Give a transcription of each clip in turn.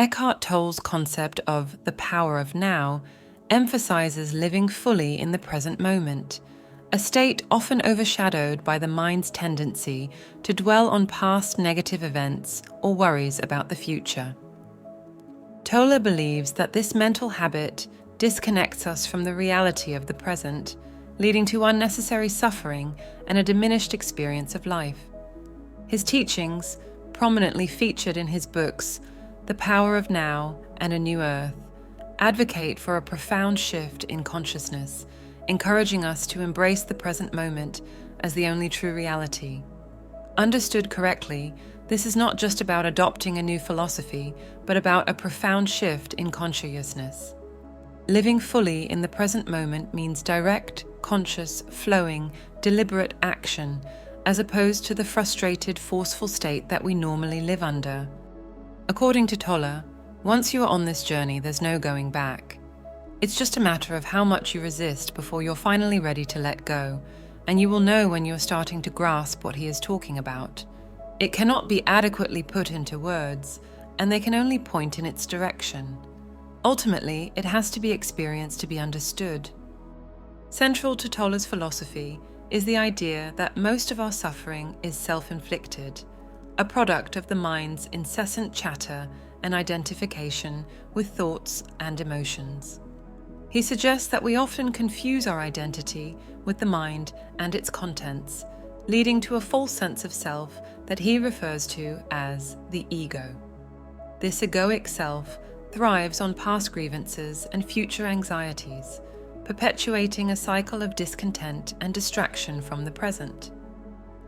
Eckhart Tolle's concept of the power of now emphasizes living fully in the present moment, a state often overshadowed by the mind's tendency to dwell on past negative events or worries about the future. Tolle believes that this mental habit disconnects us from the reality of the present, leading to unnecessary suffering and a diminished experience of life. His teachings, prominently featured in his books The Power of Now and A New Earth, advocate for a profound shift in consciousness, encouraging us to embrace the present moment as the only true reality. Understood correctly, this is not just about adopting a new philosophy, but about a profound shift in consciousness. Living fully in the present moment means direct, conscious, flowing, deliberate action, as opposed to the frustrated, forceful state that we normally live under. According to Tolle, once you are on this journey, there's no going back. It's just a matter of how much you resist before you're finally ready to let go, and you will know when you're starting to grasp what he is talking about. It cannot be adequately put into words, and they can only point in its direction. Ultimately, it has to be experienced to be understood. Central to Tolle's philosophy is the idea that most of our suffering is self-inflicted, a product of the mind's incessant chatter and identification with thoughts and emotions. He suggests that we often confuse our identity with the mind and its contents, leading to a false sense of self that he refers to as the ego. This egoic self thrives on past grievances and future anxieties, perpetuating a cycle of discontent and distraction from the present.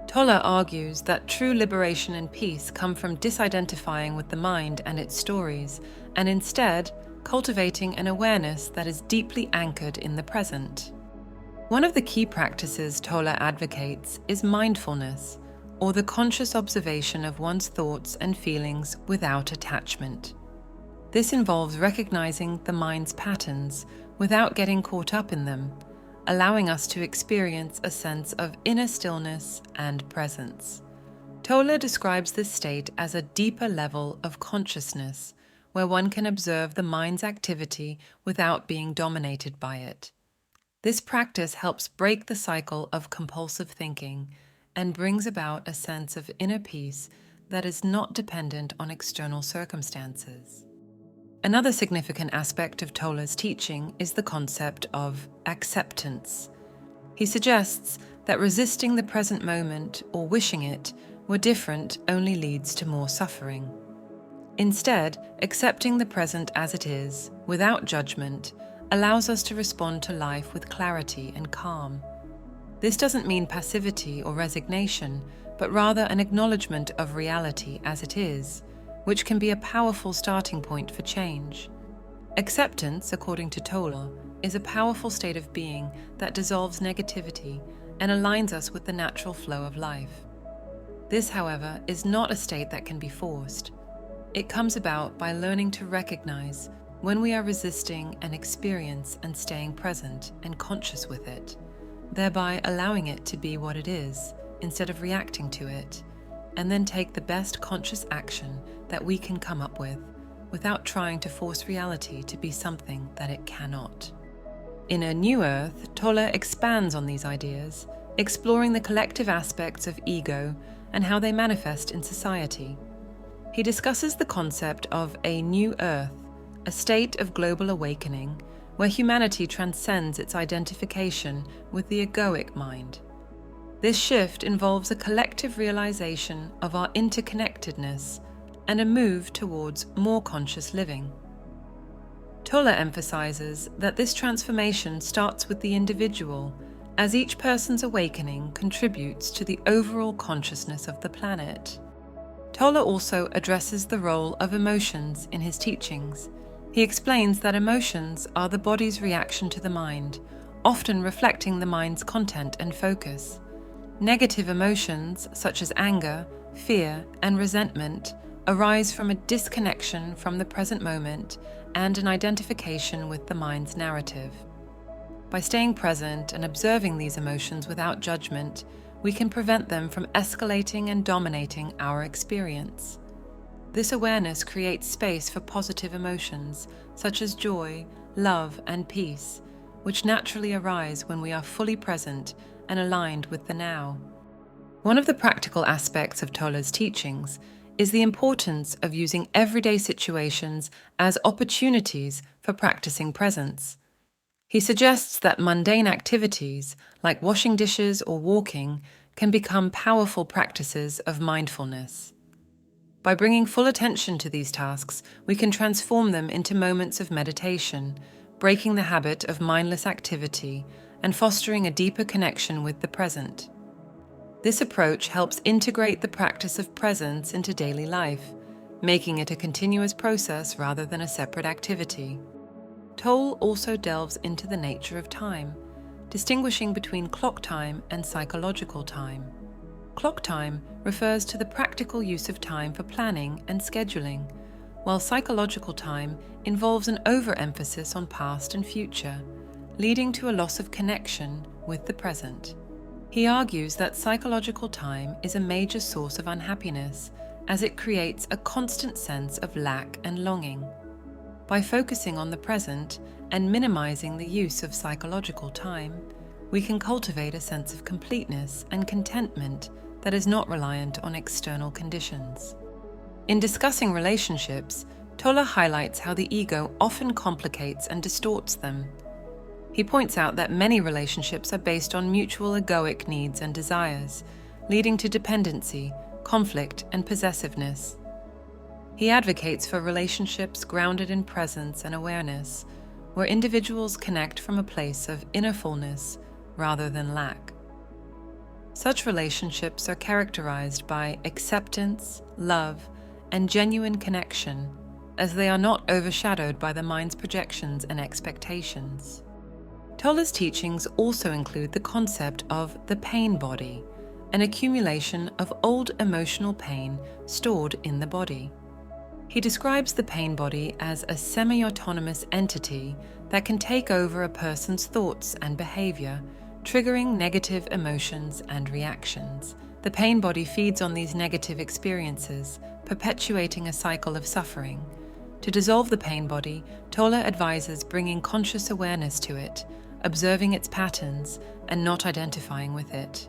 Tolle argues that true liberation and peace come from disidentifying with the mind and its stories, and instead cultivating an awareness that is deeply anchored in the present. One of the key practices Tolle advocates is mindfulness, or the conscious observation of one's thoughts and feelings without attachment. This involves recognizing the mind's patterns without getting caught up in them, allowing us to experience a sense of inner stillness and presence. Tolle describes this state as a deeper level of consciousness, where one can observe the mind's activity without being dominated by it. This practice helps break the cycle of compulsive thinking and brings about a sense of inner peace that is not dependent on external circumstances. Another significant aspect of Tolle's teaching is the concept of acceptance. He suggests that resisting the present moment or wishing it were different only leads to more suffering. Instead, accepting the present as it is, without judgment, allows us to respond to life with clarity and calm. This doesn't mean passivity or resignation, but rather an acknowledgement of reality as it is, which can be a powerful starting point for change. Acceptance, according to Tolle, is a powerful state of being that dissolves negativity and aligns us with the natural flow of life. This, however, is not a state that can be forced. It comes about by learning to recognize when we are resisting an experience and staying present and conscious with it, thereby allowing it to be what it is instead of reacting to it, and then take the best conscious action that we can come up with without trying to force reality to be something that it cannot. In A New Earth, Tolle expands on these ideas, exploring the collective aspects of ego and how they manifest in society. He discusses the concept of a new Earth, a state of global awakening where humanity transcends its identification with the egoic mind. This shift involves a collective realization of our interconnectedness and a move towards more conscious living. Tolle emphasizes that this transformation starts with the individual, as each person's awakening contributes to the overall consciousness of the planet. Tolle also addresses the role of emotions in his teachings. He explains that emotions are the body's reaction to the mind, often reflecting the mind's content and focus. Negative emotions, such as anger, fear, and resentment, arise from a disconnection from the present moment and an identification with the mind's narrative. By staying present and observing these emotions without judgment, we can prevent them from escalating and dominating our experience. This awareness creates space for positive emotions, such as joy, love, and peace, which naturally arise when we are fully present and aligned with the now. One of the practical aspects of Tolle's teachings is the importance of using everyday situations as opportunities for practicing presence. He suggests that mundane activities, like washing dishes or walking, can become powerful practices of mindfulness. By bringing full attention to these tasks, we can transform them into moments of meditation, breaking the habit of mindless activity and fostering a deeper connection with the present. This approach helps integrate the practice of presence into daily life, making it a continuous process rather than a separate activity. Tolle also delves into the nature of time, distinguishing between clock time and psychological time. Clock time refers to the practical use of time for planning and scheduling, while psychological time involves an overemphasis on past and future, leading to a loss of connection with the present. He argues that psychological time is a major source of unhappiness, as it creates a constant sense of lack and longing. By focusing on the present and minimizing the use of psychological time, we can cultivate a sense of completeness and contentment that is not reliant on external conditions. In discussing relationships, Tolle highlights how the ego often complicates and distorts them. He points out that many relationships are based on mutual egoic needs and desires, leading to dependency, conflict, and possessiveness. He advocates for relationships grounded in presence and awareness, where individuals connect from a place of inner fullness rather than lack. Such relationships are characterized by acceptance, love, and genuine connection, as they are not overshadowed by the mind's projections and expectations. Tolle's teachings also include the concept of the pain body, an accumulation of old emotional pain stored in the body. He describes the pain body as a semi-autonomous entity that can take over a person's thoughts and behavior, triggering negative emotions and reactions. The pain body feeds on these negative experiences, perpetuating a cycle of suffering. To dissolve the pain body, Tolle advises bringing conscious awareness to it, observing its patterns, and not identifying with it.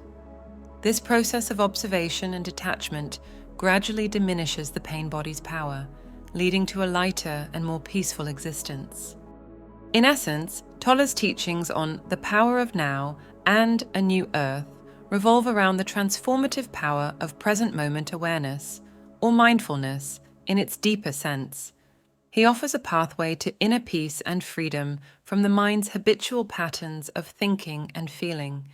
This process of observation and detachment gradually diminishes the pain body's power, leading to a lighter and more peaceful existence. In essence, Tolle's teachings on the power of now and a new earth revolve around the transformative power of present moment awareness, or mindfulness in its deeper sense. He offers a pathway to inner peace and freedom from the mind's habitual patterns of thinking and feeling.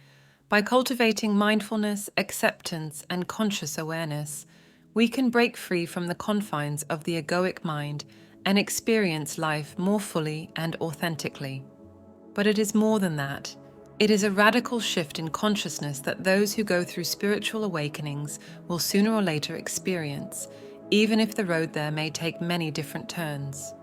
By cultivating mindfulness, acceptance, and conscious awareness, we can break free from the confines of the egoic mind and experience life more fully and authentically. But it is more than that. It is a radical shift in consciousness that those who go through spiritual awakenings will sooner or later experience, even if the road there may take many different turns.